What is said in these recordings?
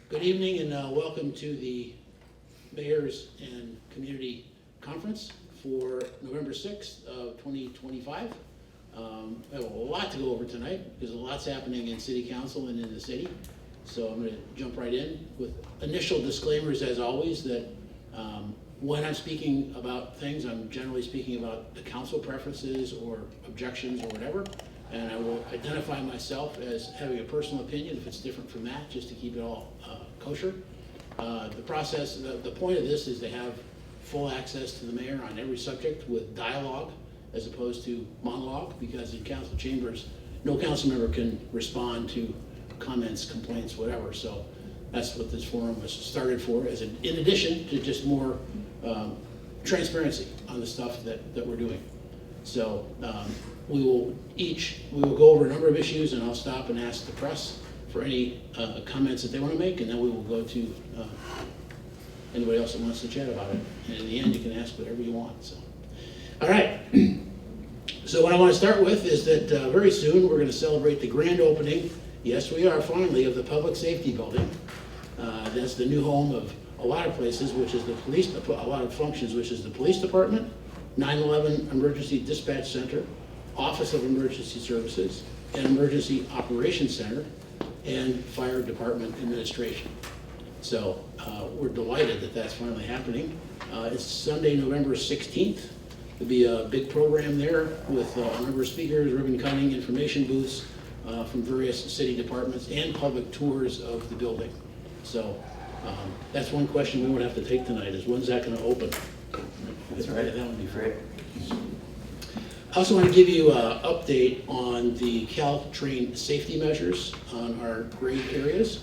Good evening and welcome to the Mayors and Community Conference for November 6th of 2025. I have a lot to go over tonight because a lot's happening in City Council and in the city. So I'm going to jump right in with initial disclaimers as always that when I'm speaking about things, I'm generally speaking about the council preferences or objections or whatever. And I will identify myself as having a personal opinion if it's different from that, just to keep it all kosher. The process, the point of this is to have full access to the mayor on every subject with dialogue as opposed to monologue, because in council chambers, no council member can respond to comments, complaints, whatever. So that's what this forum was started for, as in addition to just more transparency on the stuff that we're doing. So we will go over a number of issues, and I'll stop and ask the press for any comments that they want to make, and then we will go to anybody else that wants to chat about it. And in the end, you can ask whatever you want. So, all right. So what I want to start with is that very soon we're going to celebrate the grand opening. Yes, we are finally, of the Public Safety Building. That's the new home of a lot of places, which is the police, a lot of functions, which is the police department, 9/11 Emergency Dispatch Center, Office of Emergency Services, and Emergency Operations Center, and Fire Department Administration. So we're delighted that that's finally happening. It's Sunday, November 16th. There'll be a big program there with a number of speakers, ribbon cutting, information booths from various city departments, and public tours of the building. So that's one question we won't have to take tonight, is when's that going to open? That's right. That would be Great. I also want to give you an update on the Caltrain safety measures on our grade areas.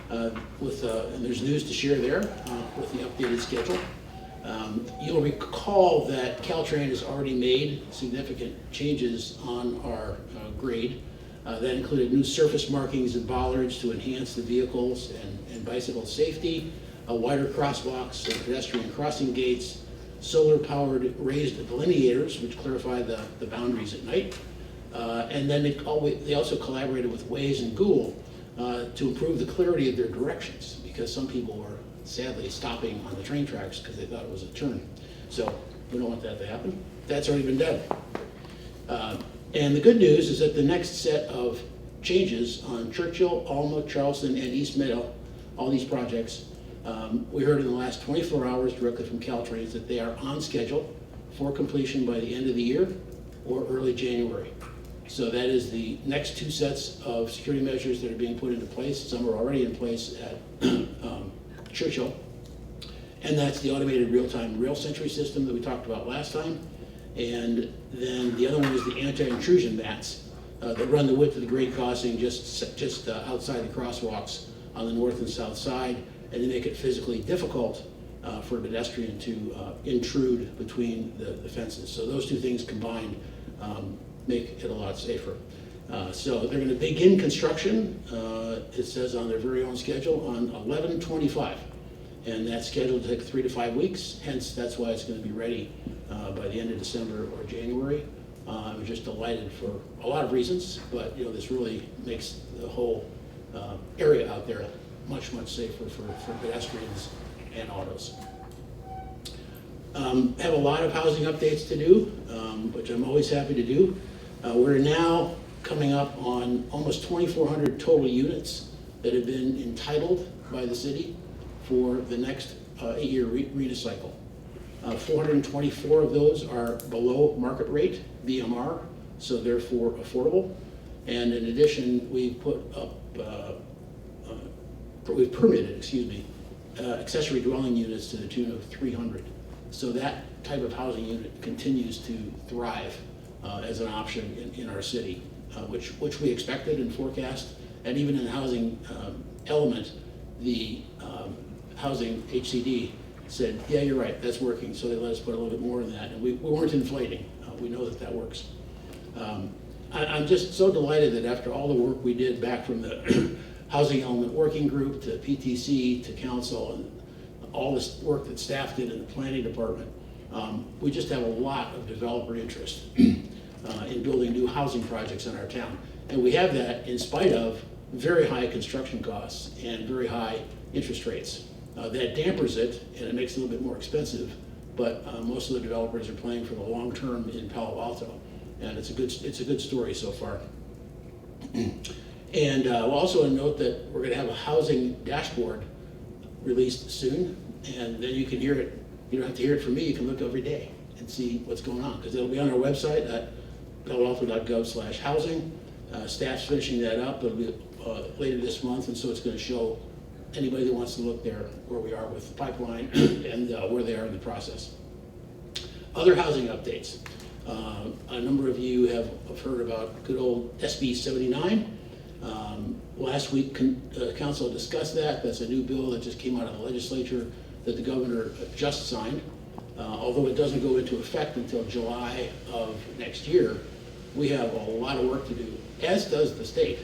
And there's news to share there with the updated schedule. You'll recall that Caltrain has already made significant changes on our grade. That included new surface markings and bollards to enhance the vehicles and bicycle safety, wider crosswalks and pedestrian crossing gates, solar-powered raised delineators, which clarify the boundaries at night. And then they also collaborated with Waze and Google to improve the clarity of their directions, because some people were sadly stopping on the train tracks because they thought it was a turn. So we don't want that to happen. That's already been done. And the good news is that the next set of changes on Churchill, Alma, Charleston, and East Meadow, all these projects, we heard in the last 24 hours directly from Caltrain that they are on schedule for completion by the end of the year or early January. So that is the next two sets of security measures that are being put into place. Some are already in place at Churchill. And that's the automated real-time rail sentry system that we talked about last time. And then the other one is the anti-intrusion mats that run the width of the grade crossing just outside the crosswalks on the north and south side, and they make it physically difficult for a pedestrian to intrude between the fences. So those two things combined make it a lot safer. So they're going to begin construction, it says on their very own schedule, on 11/25. And that's scheduled to take 3 to 5 weeks, hence that's why it's going to be ready by the end of December or January. I'm just delighted for a lot of reasons, but this really makes the whole area out there much, much safer for pedestrians and autos. Have a lot of housing updates to do, which I'm always happy to do. We're now coming up on almost 2,400 total units that have been entitled by the city for the next 8-year RETA cycle. 424 of those are below market rate, BMR, so therefore affordable. And in addition, we've permitted, accessory dwelling units to the tune of 300. So that type of housing unit continues to thrive as an option in our city, which we expected and forecast. And even in the housing element, the housing HCD said, yeah, you're right, that's working. So they let us put a little bit more in that. And we weren't inflating. We know that works. I'm just so delighted that after all the work we did back from the housing element working group to PTC to council and all this work that staff did in the planning department, we just have a lot of developer interest in building new housing projects in our town. And we have that in spite of very high construction costs and very high interest rates. That dampers it, and it makes it a little bit more expensive, but most of the developers are playing for the long term in Palo Alto, and it's a good story so far. And we'll also note that we're going to have a housing dashboard released soon, and then you can hear it. You don't have to hear it from me. You can look every day and see what's going on, because it'll be on our website at paloalto.gov/housing. Staff's finishing that up. It'll be later this month, and so it's going to show anybody that wants to look there where we are with the pipeline and where they are in the process. Other housing updates. A number of you have heard about good old SB 79. Last week, Council discussed that. That's a new bill that just came out of the legislature that the governor just signed. Although it doesn't go into effect until July of next year, we have a lot of work to do, as does the state,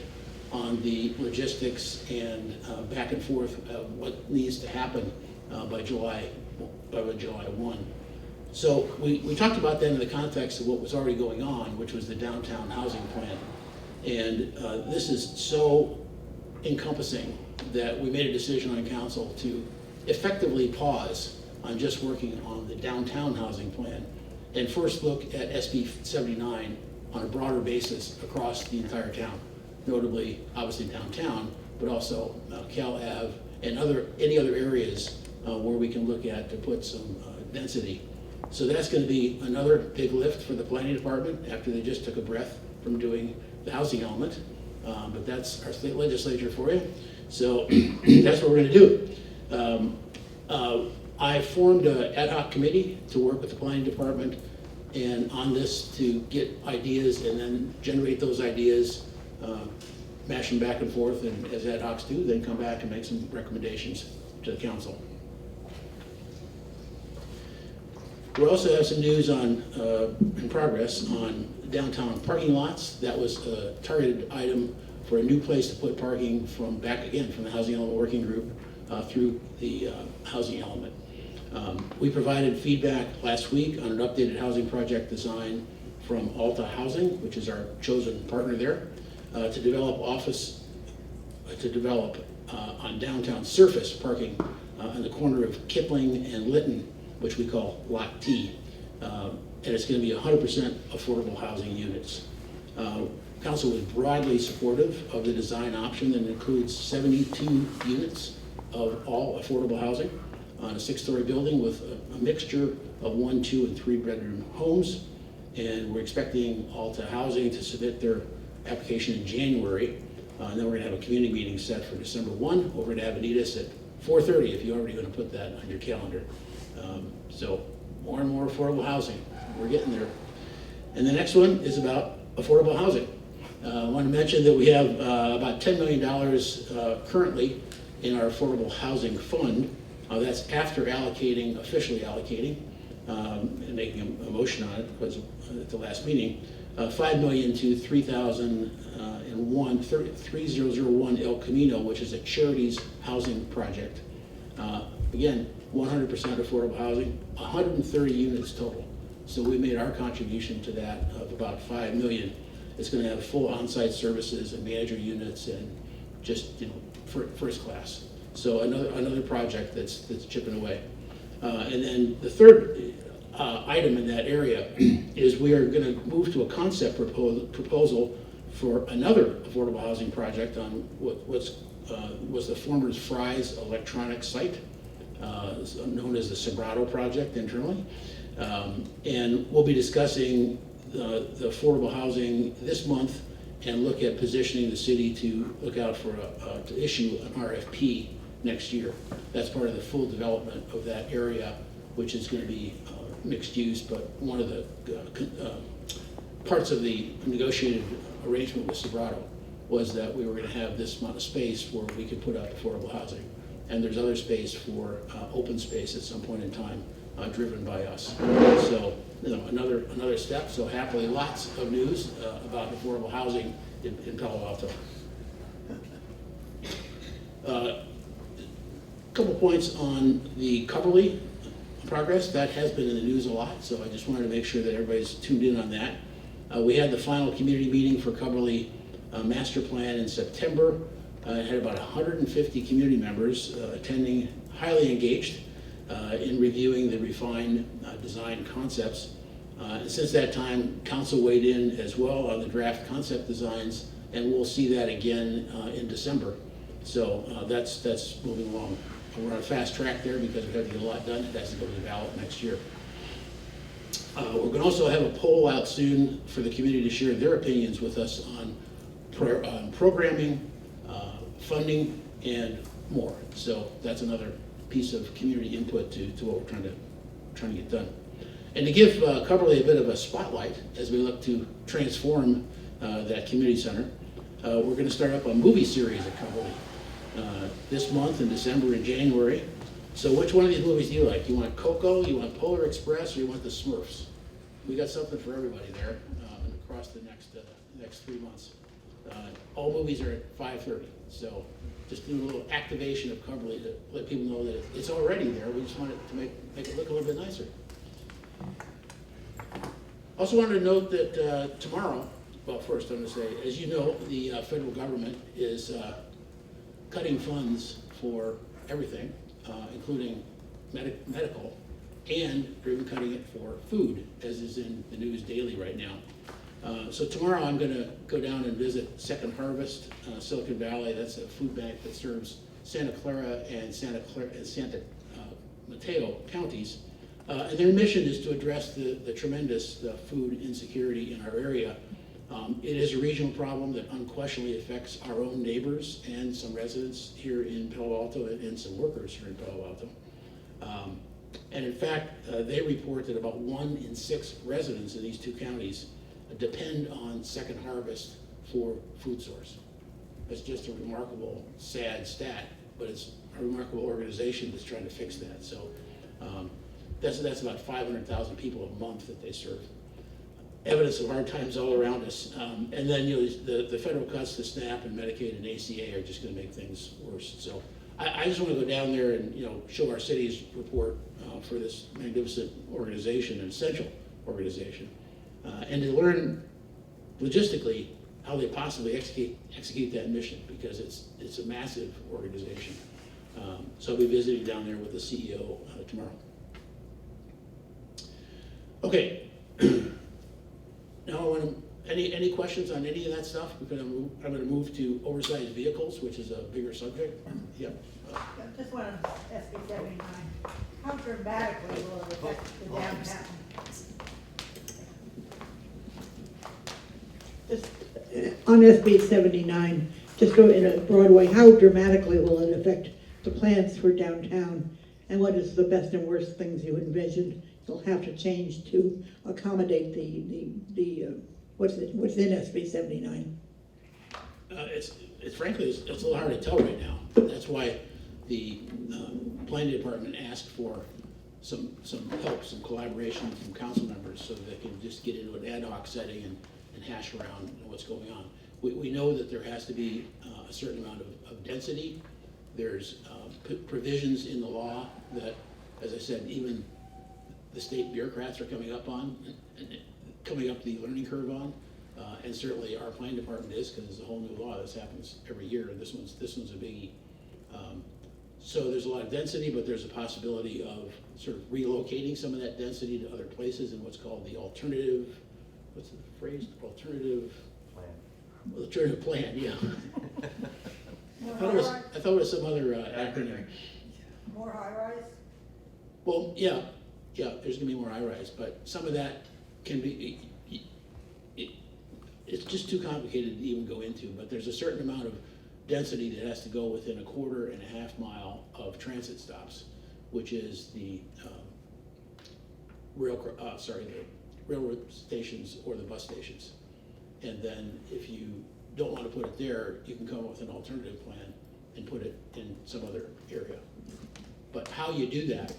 on the logistics and back and forth of what needs to happen by July 1. So we talked about that in the context of what was already going on, which was the downtown housing plan. And this is so encompassing that we made a decision on council to effectively pause on just working on the downtown housing plan and first look at SB 79 on a broader basis across the entire town, notably, obviously downtown, but also Cal Ave and any other areas where we can look at to put some density. So that's going to be another big lift for the planning department after they just took a breath from doing the housing element. But that's our state legislature for you. So that's what we're going to do. I formed an ad hoc committee to work with the planning department and on this to get ideas and then generate those ideas, mash them back and forth, and as ad hocs do, then come back and make some recommendations to the council. We also have some news on in progress on downtown parking lots. That was a targeted item for a new place to put parking from the housing element working group through the housing element. We provided feedback last week on an updated housing project design from Alta Housing, which is our chosen partner there, to develop on downtown surface parking on the corner of Kipling and Lytton, which we call Lot T. And it's going to be 100% affordable housing units. Council was broadly supportive of the design option that includes 72 units of all affordable housing on a 6-story building with a mixture of 1, 2, and 3 bedroom homes. And we're expecting Alta Housing to submit their application in January. And then we're going to have a community meeting set for December 1 over at Avenidas at 4:30 if you're already going to put that on your calendar. So more and more affordable housing. We're getting there. And the next one is about affordable housing. I want to mention that we have about $10 million currently in our affordable housing fund. That's after officially allocating, and making a motion on it because at the last meeting, $5 million to 3001 El Camino, which is a charities housing project. Again, 100% affordable housing, 130 units total. So we made our contribution to that of about $5 million. It's going to have full on-site services and manager units and just first class. So another project that's chipping away. And then the third item in that area is we are going to move to a concept proposal for another affordable housing project on what was the former Fry's electronic site, known as the Sobrato project internally. And we'll be discussing the affordable housing this month and look at positioning the city to look out for to issue an RFP next year. That's part of the full development of that area, which is going to be mixed use, but one of the parts of the negotiated arrangement with Sobrato was that we were going to have this amount of space where we could put out affordable housing. And there's other space for open space at some point in time, driven by us. So another step. So happily, lots of news about affordable housing in Palo Alto. Couple points on the Cubberley progress. That has been in the news a lot, so I just wanted to make sure that everybody's tuned in on that. We had the final community meeting for Cubberley Master Plan in September. It had about 150 community members attending, highly engaged in reviewing the refined design concepts. And since that time, council weighed in as well on the draft concept designs, and we'll see that again in December. So that's moving along. We're on a fast track there because we have to get a lot done. It has to go to the ballot next year. We're going to also have a poll out soon for the community to share their opinions with us on programming, funding, and more. So that's another piece of community input to what we're trying to get done. And to give Cubberley a bit of a spotlight as we look to transform that community center, we're going to start up a movie series at Cubberley this month in December and January. So which one of these movies do you like? You want Coco, you want Polar Express, or you want the Smurfs? We got something for everybody there across the next 3 months. All movies are at 5:30, so just do a little activation of Cubberley to let people know that it's already there. We just want it to make it look a little bit nicer. Also wanted to note that tomorrow, well, first I'm going to say, as you know, the federal government is cutting funds for everything, including medical, and they're even cutting it for food, as is in the news daily right now. So tomorrow I'm going to go down and visit Second Harvest, Silicon Valley. That's a food bank that serves Santa Clara and Santa Mateo counties. And their mission is to address the tremendous food insecurity in our area. It is a regional problem that unquestionably affects our own neighbors and some residents here in Palo Alto and some workers here in Palo Alto. And in fact, they report that about 1 in 6 residents in these 2 counties depend on Second Harvest for food source. It's just a remarkable, sad stat, but it's a remarkable organization that's trying to fix that. So that's about 500,000 people a month that they serve. Evidence of hard times all around us. And then the federal cuts to SNAP and Medicaid and ACA are just going to make things worse. So I just want to go down there and show our city's report for this magnificent organization, an essential organization, and to learn logistically how they possibly execute that mission, because it's a massive organization. So I'll be visiting down there with the CEO tomorrow. Okay. Now, any questions on any of that stuff? Because I'm going to move to oversized vehicles, which is a bigger subject. Yep. Just want to SB 79. How dramatically will it affect the downtown? Just on SB 79, just go in a broad way, how dramatically will it affect the plans for downtown? And what is the best and worst things you envision you'll have to change to accommodate the what's in SB 79? It's frankly, it's a little hard to tell right now. That's why the planning department asked for some help, some collaboration from council members, so that they can just get into an ad hoc setting and hash around what's going on. We know that there has to be a certain amount of density. There's provisions in the law that, as I said, even the state bureaucrats are coming up the learning curve on, and certainly our planning department is, because it's a whole new law. This happens every year, and this one's a biggie. So there's a lot of density, but there's a possibility of sort of relocating some of that density to other places in what's called the alternative, what's the phrase? Alternative plan, yeah. I thought it was some other acronym. More high-rise? Well, yeah, there's gonna be more high-rise, but some of that can be, it's just too complicated to even go into, but there's a certain amount of density that has to go within 1.5 mile of transit stops, which is the railroad stations or the bus stations. And then if you don't want to put it there, you can come up with an alternative plan and put it in some other area. But how you do that,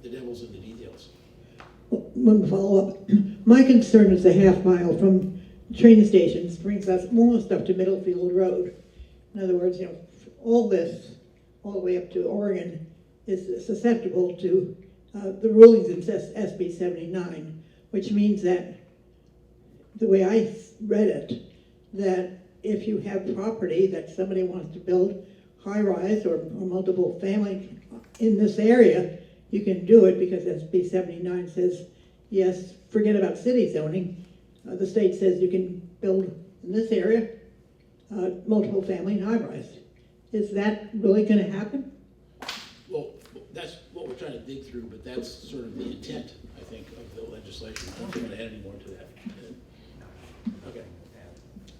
the devil's in the details. One follow-up. My concern is the half mile from train stations brings us almost up to Middlefield Road. In other words, all this, all the way up to Oregon, is susceptible to the rulings in SB 79, which means that, the way I read it, that if you have property that somebody wants to build high-rise or multiple family in this area, you can do it because SB 79 says, yes, forget about city zoning. The state says you can build in this area, multiple family and high-rise. Is that really gonna happen? Well, that's what we're trying to dig through, but that's sort of the intent, I think, of the legislation. I don't want to add any more to that. Okay.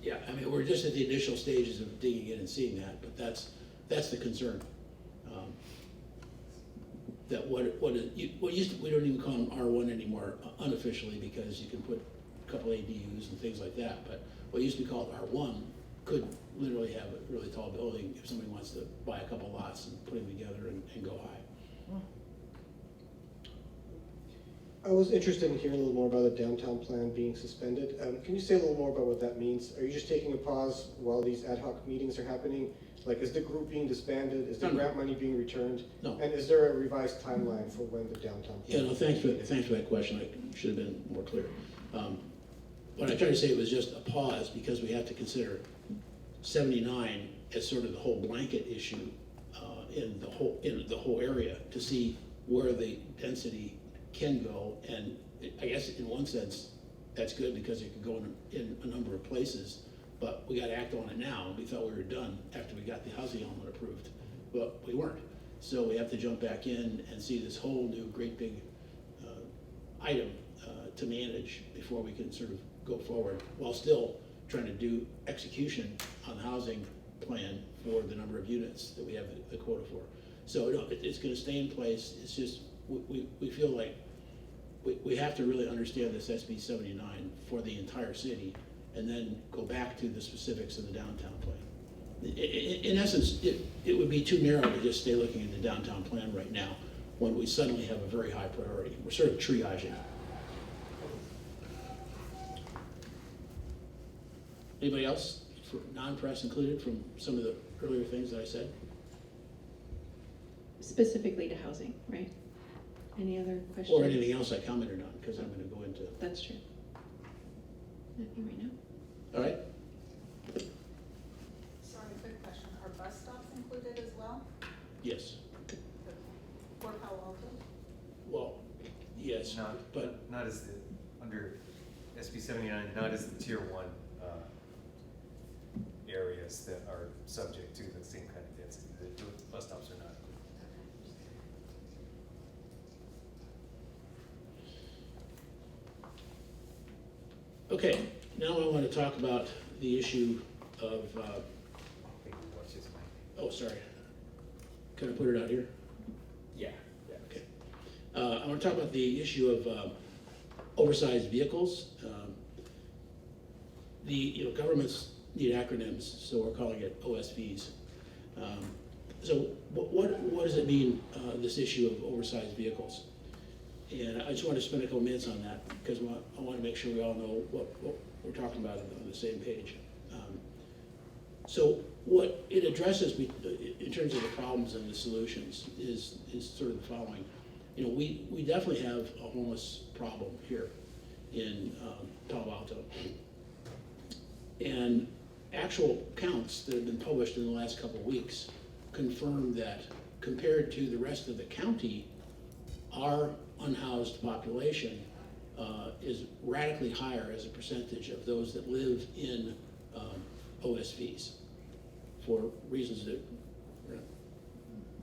Yeah, I mean, we're just at the initial stages of digging in and seeing that, but that's the concern. That what used to, we don't even call them R1 anymore unofficially because you can put a couple ADUs and things like that, but what used to be called R1 could literally have a really tall building if somebody wants to buy a couple lots and put them together and go high. I was interested in hearing a little more about the downtown plan being suspended. Can you say a little more about what that means? Are you just taking a pause while these ad hoc meetings are happening? Like, is the group being disbanded? Is the grant money being returned? No. And is there a revised timeline for when the downtown plan? Yeah, no, thanks for that question. I should have been more clear. What I tried to say was just a pause because we have to consider 79 as sort of the whole blanket issue in the whole area to see where the density can go. And I guess in one sense, that's good because it can go in a number of places, but we got to act on it now. We thought we were done after we got the housing element approved, but we weren't. So we have to jump back in and see this whole new great big item to manage before we can sort of go forward while still trying to do execution on the housing plan for the number of units that we have the quota for. So no, it's going to stay in place. It's just we feel like we have to really understand this SB 79 for the entire city and then go back to the specifics of the downtown plan. In essence, it would be too narrow to just stay looking at the downtown plan right now when we suddenly have a very high priority. We're sort of triaging. Anybody else, for non-press included, from some of the earlier things that I said? Specifically to housing, right? Any other questions? Or anything else I commented on, because I'm going to go into. That's true. Nothing right now. All right? Sorry, quick question. Are bus stops included as well? Yes. For Palo Alto? Well, yes, but Not as the, under SB 79, not as the tier 1 areas that are subject to the same kind of density. The bus stops are not. okay. Now I want to talk about the issue of. Oh, sorry. Can I put it out here? Yeah. Okay. I want to talk about the issue of oversized vehicles. Governments need acronyms, so we're calling it OSVs. So what does it mean, this issue of oversized vehicles? And I just want to spend a couple minutes on that because I want to make sure we all know what we're talking about on the same page. So what it addresses in terms of the problems and the solutions is sort of the following. We definitely have a homeless problem here in Palo Alto. And actual counts that have been published in the last couple of weeks confirm that compared to the rest of the county, our unhoused population is radically higher as a percentage of those that live in OSVs for reasons that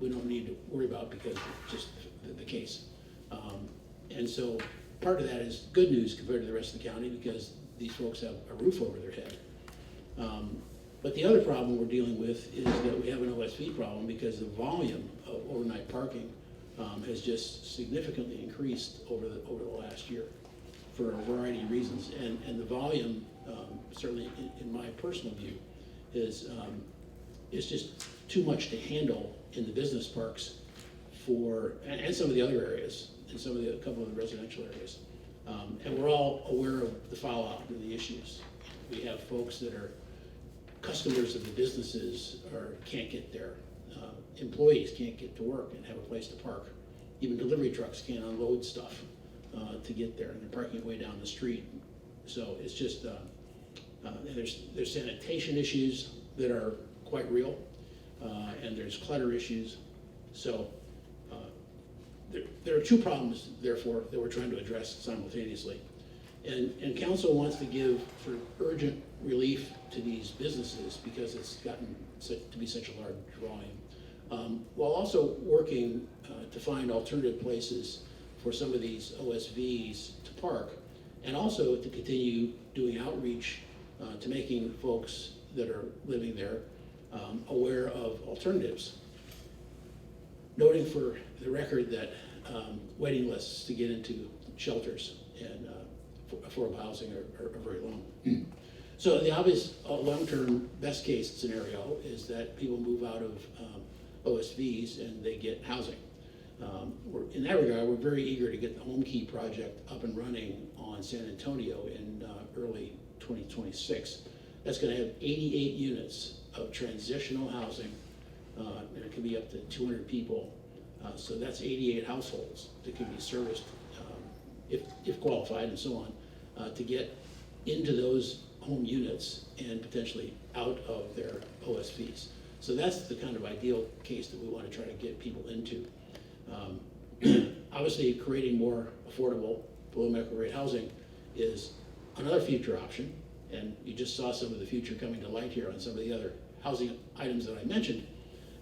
we don't need to worry about because it's just the case. And so part of that is good news compared to the rest of the county because these folks have a roof over their head. But the other problem we're dealing with is that we have an OSV problem because the volume of overnight parking has just significantly increased over the last year for a variety of reasons. And the volume, certainly in my personal view, is just too much to handle in the business parks and some of the other areas, and a couple of the residential areas. And we're all aware of the fallout and the issues. We have folks that are customers of the businesses can't get there. Employees can't get to work and have a place to park. Even delivery trucks can't unload stuff to get there, and they're parking it way down the street. So it's just And there's sanitation issues that are quite real, and there's clutter issues. So there are two problems, therefore, that we're trying to address simultaneously. And council wants to give sort of urgent relief to these businesses because it's gotten to be such a large volume, while also working to find alternative places for some of these OSVs to park, and also to continue doing outreach to making folks that are living there aware of alternatives. Noting for the record that waiting lists to get into shelters and affordable housing are very long. So the obvious long-term best case scenario is that people move out of OSVs and they get housing. In that regard, we're very eager to get the Home Key project up and running on San Antonio in early 2026. That's going to have 88 units of transitional housing, and it can be up to 200 people. So that's 88 households that can be serviced if qualified and so on, to get into those home units and potentially out of their OSVs. So that's the kind of ideal case that we want to try to get people into. Obviously, creating more affordable below market rate housing is another future option, and you just saw some of the future coming to light here on some of the other housing items that I mentioned.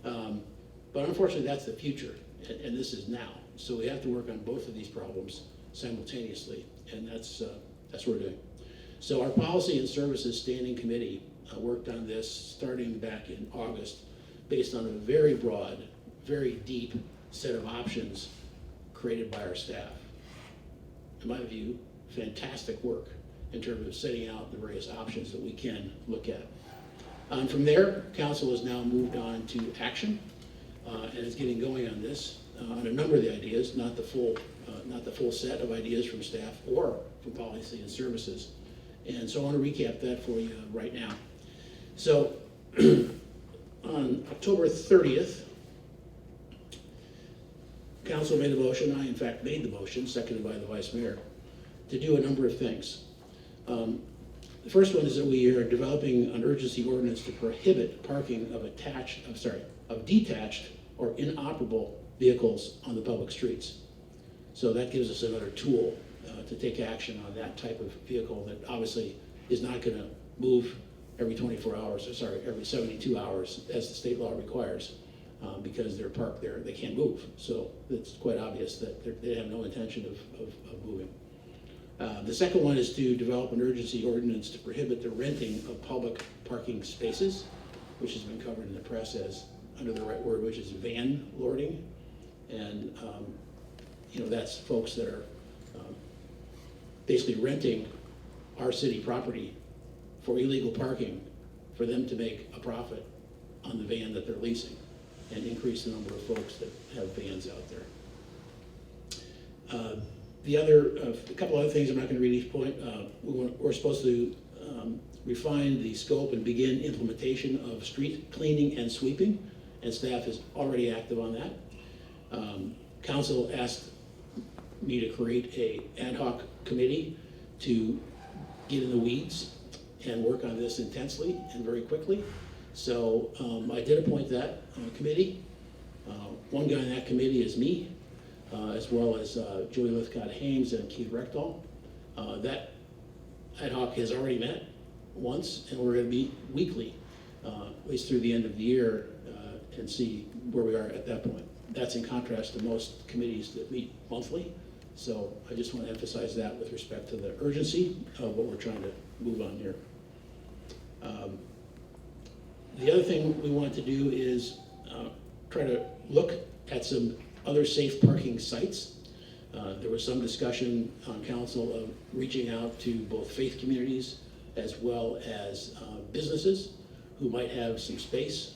But unfortunately, that's the future, and this is now. So we have to work on both of these problems simultaneously, and that's what we're doing. So our Policy and Services Standing Committee worked on this starting back in August, based on a very broad, very deep set of options created by our staff. In my view, fantastic work in terms of setting out the various options that we can look at. And from there, council has now moved on to action, and is getting going on this, on a number of the ideas, not the full set of ideas from staff or from Policy and Services. And so I want to recap that for you right now. So on October 30th, council made a motion, I in fact made the motion, seconded by the vice mayor, to do a number of things. The first one is that we are developing an urgency ordinance to prohibit parking of detached or inoperable vehicles on the public streets. So that gives us another tool to take action on that type of vehicle that obviously is not going to move every 24 hours, every 72 hours as the state law requires, because they're parked there, they can't move. So it's quite obvious that they have no intention of moving. The second one is to develop an urgency ordinance to prohibit the renting of public parking spaces, which has been covered in the press as, under the right word, which is van lording. And that's folks that are basically renting our city property for illegal parking for them to make a profit on the van that they're leasing and increase the number of folks that have vans out there. A couple other things, I'm not going to read each point. We're supposed to refine the scope and begin implementation of street cleaning and sweeping, and staff is already active on that. Council asked me to create a ad hoc committee to get in the weeds and work on this intensely and very quickly. So I did appoint that committee. One guy in that committee is me, as well as Julie Lithcott-Hames and Keith Rechtal. That ad hoc has already met once, and we're going to meet weekly, at least through the end of the year, and see where we are at that point. That's in contrast to most committees that meet monthly. So I just want to emphasize that with respect to the urgency of what we're trying to move on here. The other thing we want to do is try to look at some other safe parking sites. There was some discussion on council of reaching out to both faith communities as well as businesses who might have some space,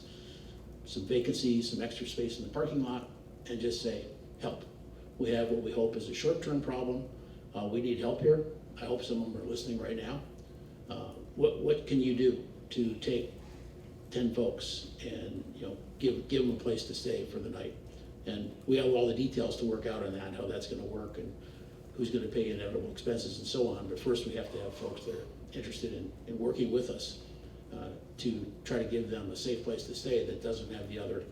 some vacancies, some extra space in the parking lot, and just say, help. We have what we hope is a short-term problem. We need help here. I hope some of them are listening right now. What can you do to take 10 folks and give them a place to stay for the night? And we have all the details to work out on that, how that's going to work and who's going to pay inevitable expenses and so on. But first we have to have folks that interested in working with us to try to give them a safe place to stay that doesn't have the other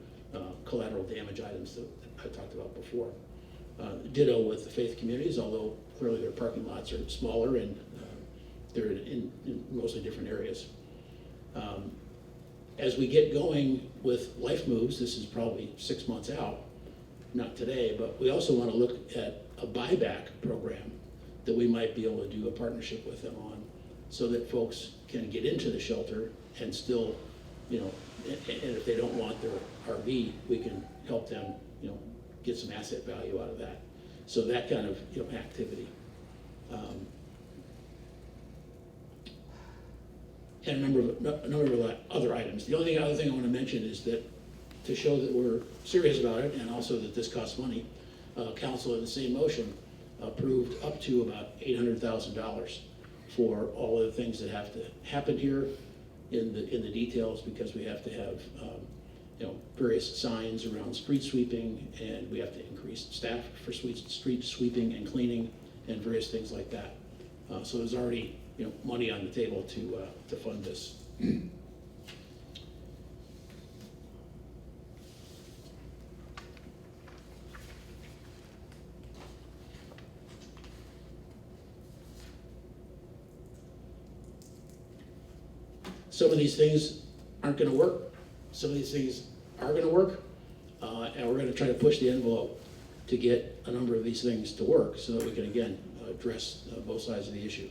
collateral damage items that I talked about before. Ditto with the faith communities, although clearly their parking lots are smaller and they're in mostly different areas. As we get going with Life Moves, this is probably 6 months out, not today, but we also want to look at a buyback program that we might be able to do a partnership with them on, so that folks can get into the shelter and still, you know, and if they don't want their RV, we can help them, you know, get some asset value out of that. So that kind of, you know, activity. And a number of other items. The only other thing I want to mention is that to show that we're serious about it and also that this costs money, council in the same motion approved up to about $800,000 for all of the things that have to happen here in the details, because we have to have you know, various signs around street sweeping, and we have to increase staff for street sweeping and cleaning and various things like that. So there's already, you know, money on the table to fund this. Some of these things aren't going to work. Some of these things are going to work, and we're going to try to push the envelope to get a number of these things to work so that we can, again, address both sides of the issue.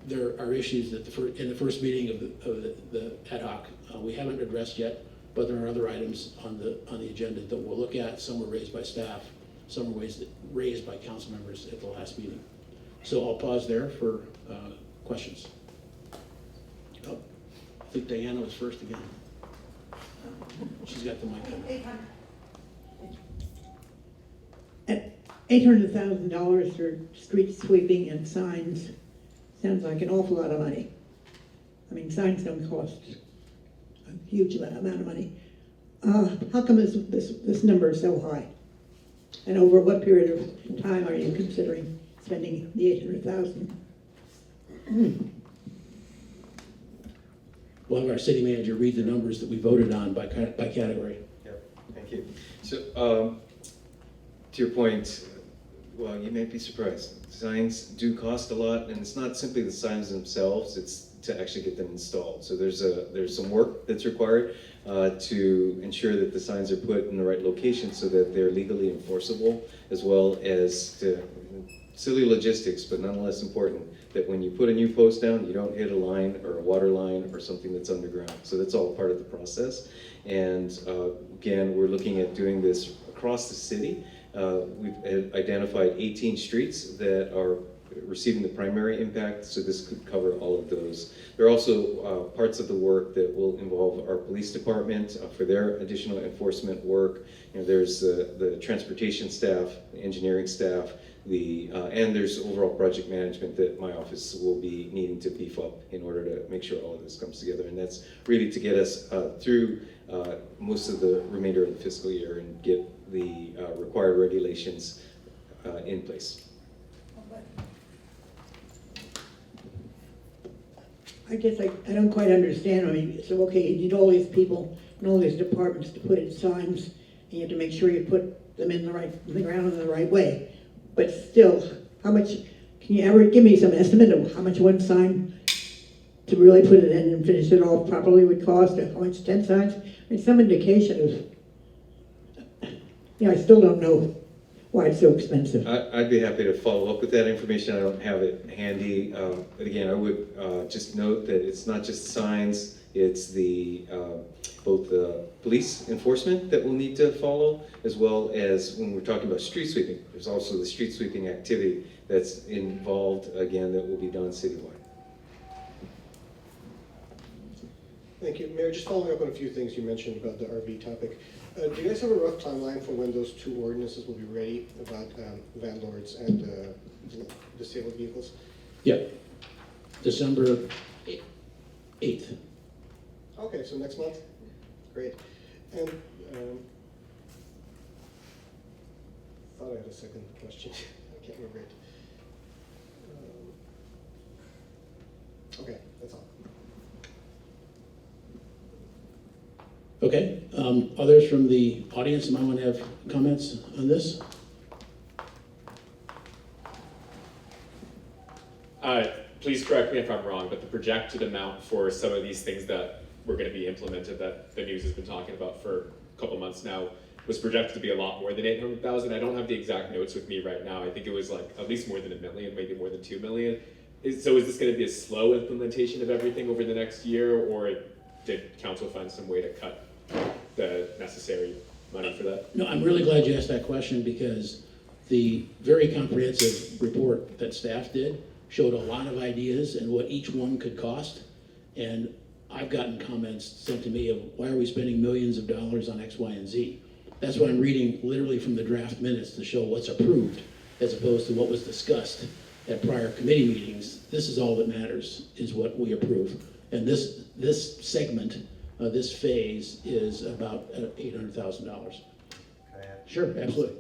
There are issues that in the first meeting of the ad hoc we haven't addressed yet, but there are other items on the agenda that we'll look at. Some were raised by staff, some were raised by council members at the last meeting. So I'll pause there for questions. Oh, I think Diana was first again. She's got the mic on. At $800,000 for street sweeping and signs sounds like an awful lot of money. I mean, signs don't cost a huge amount of money. How come this number is so high? And over what period of time are you considering spending the $800,000? We'll have our city manager read the numbers that we voted on by category. Yep, thank you. So, to your point, well, you may be surprised. Signs do cost a lot, and it's not simply the signs themselves, it's to actually get them installed. So there's some work that's required to ensure that the signs are put in the right location so that they're legally enforceable, as well as to silly logistics, but nonetheless important, that when you put a new post down, you don't hit a line or a water line or something that's underground. So that's all part of the process. And again, we're looking at doing this across the city. We've identified 18 streets that are receiving the primary impact, so this could cover all of those. There are also parts of the work that will involve our police department for their additional enforcement work. You know, there's the transportation staff, the engineering staff, and there's overall project management that my office will be needing to beef up in order to make sure all of this comes together. And that's really to get us through most of the remainder of the fiscal year and get the required regulations in place. I guess I don't quite understand. I mean, so okay, you need all these people and all these departments to put in signs, and you have to make sure you put them in the ground in the right way. But still, how much, can you ever give me some estimate of how much one sign to really put it in and finish it off properly would cost, or how much 10 signs? I mean, some indication of, I still don't know why it's so expensive. I'd be happy to follow up with that information. I don't have it handy. But again, I would just note that it's not just signs, it's both the police enforcement that we'll need to follow, as well as when we're talking about street sweeping, there's also the street sweeping activity that's involved, again, that will be done citywide. Thank you. Mayor, just following up on a few things you mentioned about the RV topic. Do you guys have a rough timeline for when those two ordinances will be ready about landlords and disabled vehicles? Yeah, December 8th. Okay, so next month? Great. And thought I had a second question. I can't remember it. Okay, that's all. Okay, others from the audience might want to have comments on this? Please correct me if I'm wrong, but the projected amount for some of these things that were going to be implemented that the news has been talking about for a couple months now was projected to be a lot more than 800,000. I don't have the exact notes with me right now. I think it was like at least more than $1 million, maybe more than 2 million. So is this going to be a slow implementation of everything over the next year, or did council find some way to cut the necessary money for that? No, I'm really glad you asked that question because the very comprehensive report that staff did showed a lot of ideas and what each one could cost. And I've gotten comments sent to me of, why are we spending millions of dollars on X, Y, and Z? That's what I'm reading literally from the draft minutes to show what's approved as opposed to what was discussed at prior committee meetings. This is all that matters, is what we approve. And this segment, this phase is about $800,000. Can I add? Sure, absolutely.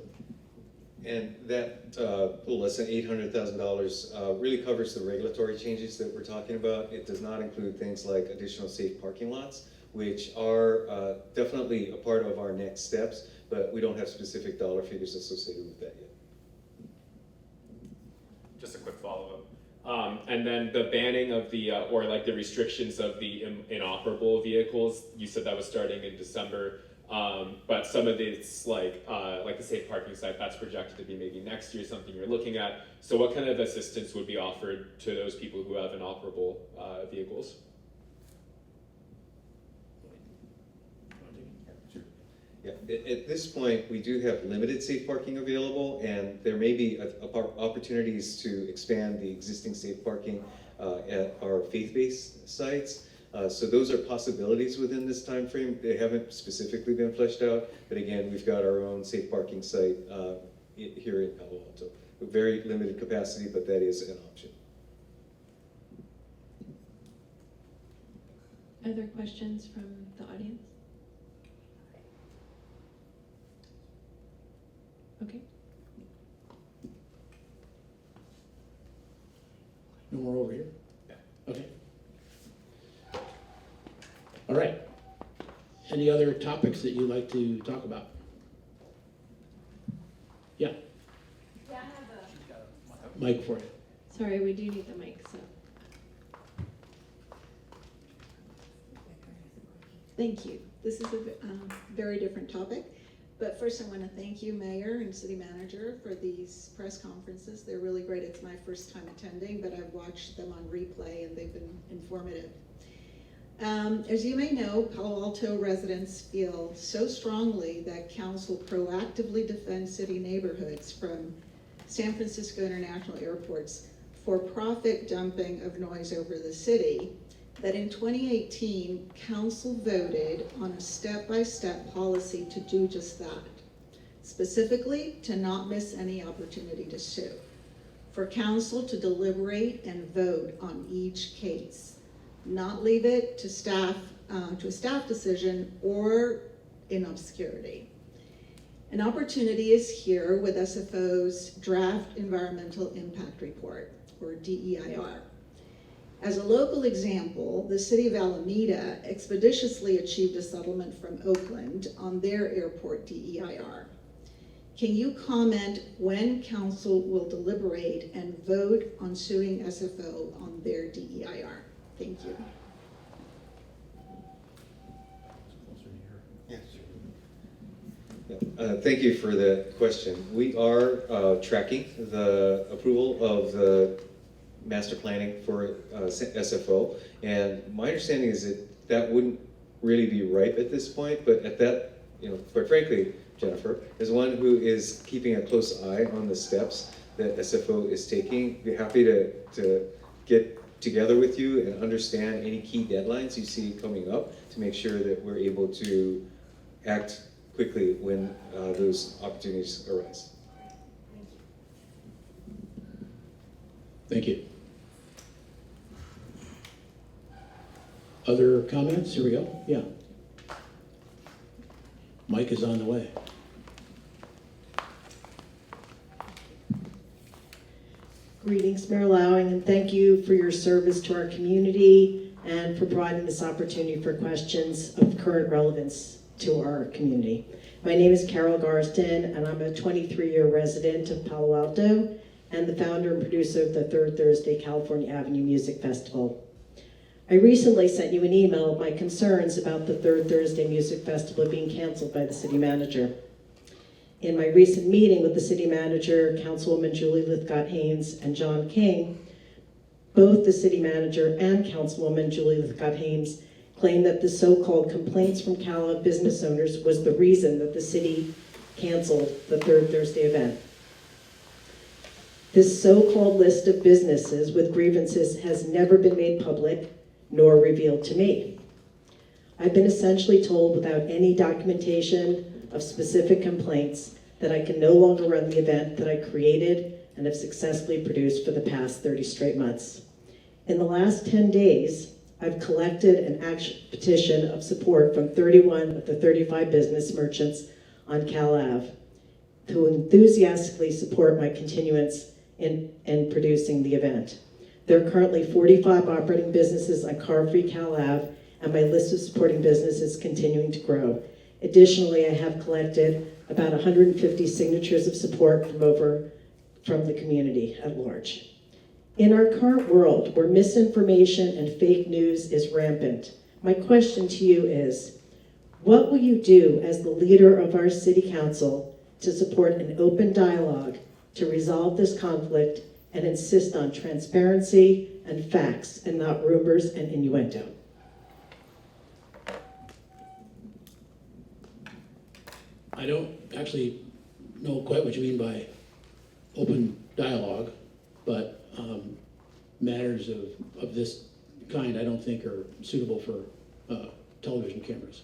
And that little less than $800,000 really covers the regulatory changes that we're talking about. It does not include things like additional safe parking lots, which are definitely a part of our next steps, but we don't have specific dollar figures associated with that yet. Just a quick follow-up. And then the banning of the, or like the restrictions of the inoperable vehicles, you said that was starting in December. But some of this, like the safe parking site, that's projected to be maybe next year, something you're looking at. So what kind of assistance would be offered to those people who have inoperable vehicles? Yeah, at this point, we do have limited safe parking available, and there may be opportunities to expand the existing safe parking at our faith-based sites. So those are possibilities within this time frame. They haven't specifically been fleshed out, but again, we've got our own safe parking site here in Palo Alto. Very limited capacity, but that is an option. Other questions from the audience? Okay. No more over here? Okay. All right. Any other topics that you'd like to talk about? Yeah, Yeah, I have a, Mike for you. Sorry, we do need the mic, so. Thank you. This is a very different topic, but first I want to thank you, Mayor and City Manager, for these press conferences. They're really great. It's my first time attending, but I've watched them on replay and they've been informative. As you may know, Palo Alto residents feel so strongly that council proactively defends city neighborhoods from San Francisco International Airport's for-profit dumping of noise over the city, that in 2018, council voted on a step-by-step policy to do just that. Specifically, to not miss any opportunity to sue. For council to deliberate and vote on each case. Not leave it to staff, to a staff decision or in obscurity. An opportunity is here with SFO's draft environmental impact report, or DEIR. As a local example, the city of Alameda expeditiously achieved a settlement from Oakland on their airport DEIR. Can you comment when council will deliberate and vote on suing SFO on their DEIR? Thank you. Thank you for the question. We are tracking the approval of the master planning for SFO, and my understanding is that that wouldn't really be ripe at this point, but at that, quite frankly, Jennifer, as one who is keeping a close eye on the steps that SFO is taking, be happy to get together with you and understand any key deadlines you see coming up to make sure that we're able to act quickly when those opportunities arise. Thank you. Other comments? Here we go. Yeah. Mike is on the way. Greetings, Mayor Lowing, and thank you for your service to our community and for providing this opportunity for questions of current relevance to our community. My name is Carol Garston, and I'm a 23-year resident of Palo Alto and the founder and producer of the Third Thursday California Avenue Music Festival. I recently sent you an email of my concerns about the Third Thursday Music Festival being canceled by the city manager. In my recent meeting with the city manager, Councilwoman Julie Lithgott-Haynes and John King, both the city manager and Councilwoman Julie Lithgott-Haynes claimed that the so-called complaints from Cal business owners was the reason that the city canceled the Third Thursday event. This so-called list of businesses with grievances has never been made public nor revealed to me. I've been essentially told without any documentation of specific complaints that I can no longer run the event that I created and have successfully produced for the past 30 straight months. In the last 10 days, I've collected an action petition of support from 31 of the 35 business merchants on Cal Ave who enthusiastically support my continuance in producing the event. There are currently 45 operating businesses on Car-Free Cal Ave, and my list of supporting businesses is continuing to grow. Additionally, I have collected about 150 signatures of support from the community at large. In our current world, where misinformation and fake news is rampant, my question to you is, what will you do as the leader of our city council to support an open dialogue to resolve this conflict and insist on transparency and facts and not rumors and innuendo? I don't actually know quite what you mean by open dialogue, but matters of this kind I don't think are suitable for television cameras.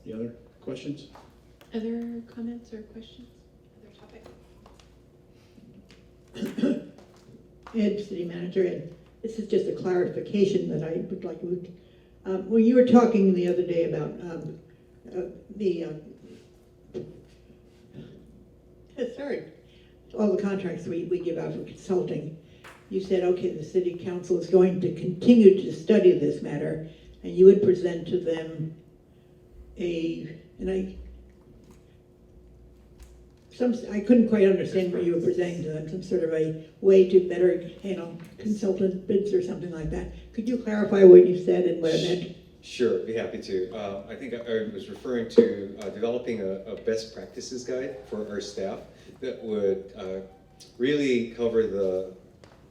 Any other questions? Other comments or questions? Other topic? Ed, city manager, Ed, this is just a clarification that I would like to, when you were talking the other day about all the contracts we give out for consulting, you said, okay, the city council is going to continue to study this matter, and you would present to them I couldn't quite understand what you were presenting to them, some sort of a way to better handle consultant bids or something like that. Could you clarify what you said and what it meant? Sure, be happy to. I think I was referring to developing a best practices guide for our staff that would really cover the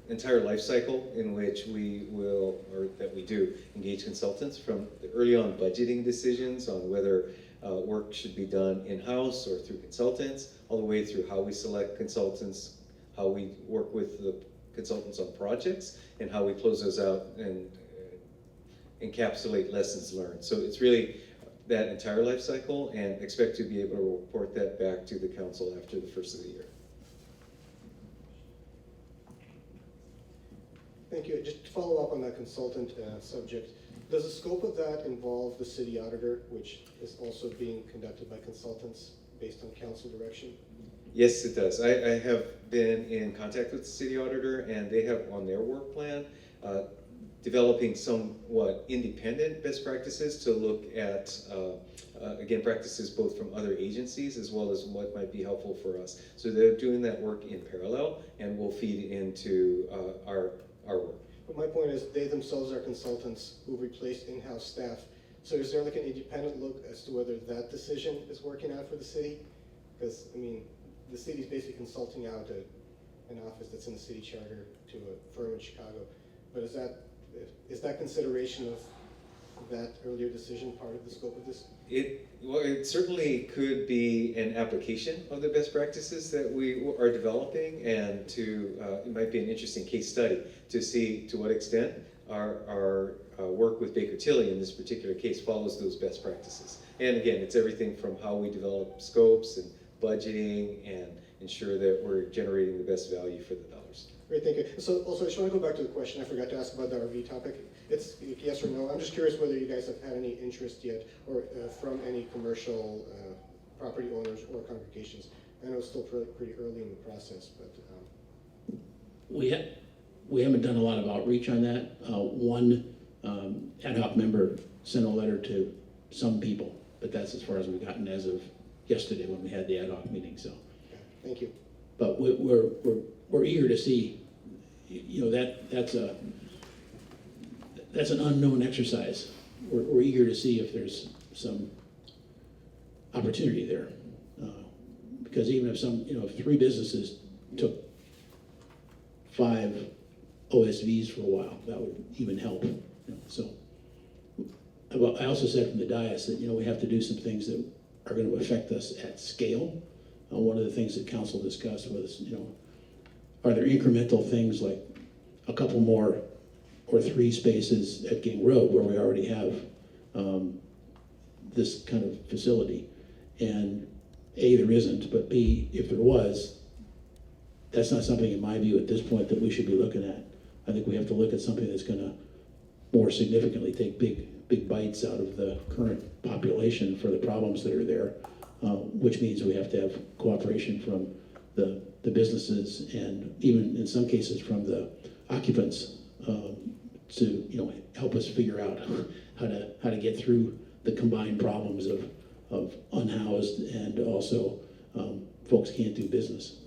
entire life cycle in which we will, or that we do, engage consultants, from the early on budgeting decisions on whether work should be done in-house or through consultants, all the way through how we select consultants, how we work with the consultants on projects, and how we close those out and encapsulate lessons learned. So it's really that entire life cycle, and expect to be able to report that back to the council after the first of the year. Thank you. Just to follow up on that consultant subject, does the scope of that involve the city auditor, which is also being conducted by consultants based on council direction? Yes, it does. I have been in contact with the city auditor, and they have on their work plan developing somewhat independent best practices to look at, again, practices both from other agencies as well as what might be helpful for us. So they're doing that work in parallel, and will feed into our work. But my point is, they themselves are consultants who replaced in-house staff. So is there like an independent look as to whether that decision is working out for the city? Because, I mean, the city's basically consulting out an office that's in the city charter to a firm in Chicago. But is that consideration of that earlier decision part of the scope of this? Well, it certainly could be an application of the best practices that we are developing, and it might be an interesting case study to see to what extent our work with Baker Tilly in this particular case follows those best practices. And again, it's everything from how we develop scopes and budgeting and ensure that we're generating the best value for the dollars. Great, thank you. So also, I just want to go back to the question I forgot to ask about the RV topic. It's yes or no. I'm just curious whether you guys have had any interest yet, or from any commercial property owners or congregations? I know it's still pretty early in the process, but We haven't done a lot of outreach on that. One ad hoc member sent a letter to some people, but that's as far as we've gotten as of yesterday when we had the ad hoc meeting, so. okay, thank you. But we're eager to see, that's an unknown exercise. We're eager to see if there's some opportunity there. Because even if if 3 businesses took 5 OSVs for a while, that would even help. So, I also said from the dais that, we have to do some things that are going to affect us at scale. One of the things that council discussed was, are there incremental things like a couple more or 3 spaces at Ging Road where we already have this kind of facility? And A, there isn't, but B, if there was, that's not something in my view at this point that we should be looking at. I think we have to look at something that's gonna more significantly take big bites out of the current population for the problems that are there, which means we have to have cooperation from the businesses and even in some cases from the occupants to help us figure out how to get through the combined problems of unhoused and also folks can't do business.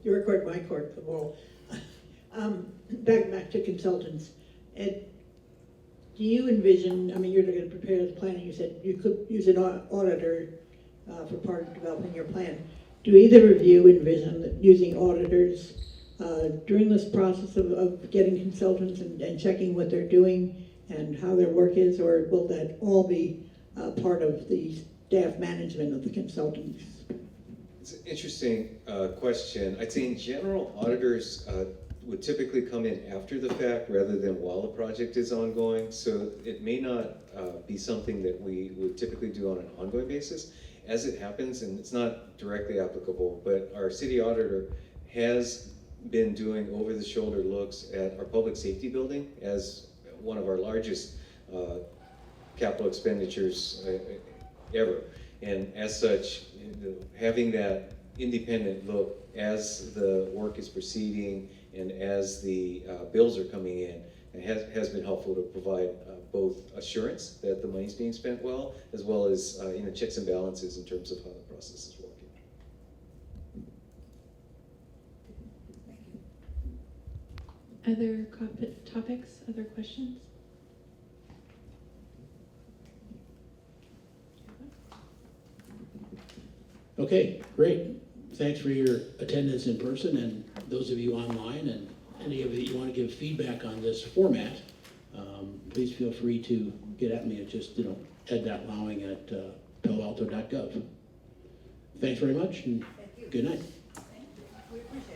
Your court, my court, the wall. Back to consultants. Ed, do you envision, you're going to prepare the plan, and you said you could use an auditor for part of developing your plan. Do either of you envision using auditors during this process of getting consultants and checking what they're doing and how their work is, or will that all be part of the staff management of the consultants? It's an interesting question. I'd say in general, auditors would typically come in after the fact rather than while a project is ongoing. So it may not be something that we would typically do on an ongoing basis. As it happens, and it's not directly applicable, but our city auditor has been doing over-the-shoulder looks at our public safety building as one of our largest capital expenditures ever. And as such, having that independent look as the work is proceeding and as the bills are coming in, it has been helpful to provide both assurance that the money's being spent well, as well as checks and balances in terms of how the process is working. Other topics, other questions? Okay, great. Thanks for your attendance in person and those of you online, and any of you want to give feedback on this format, please feel free to get at me at just, ed.lowing@paloalto.gov. Thanks very much and good night. We appreciate it.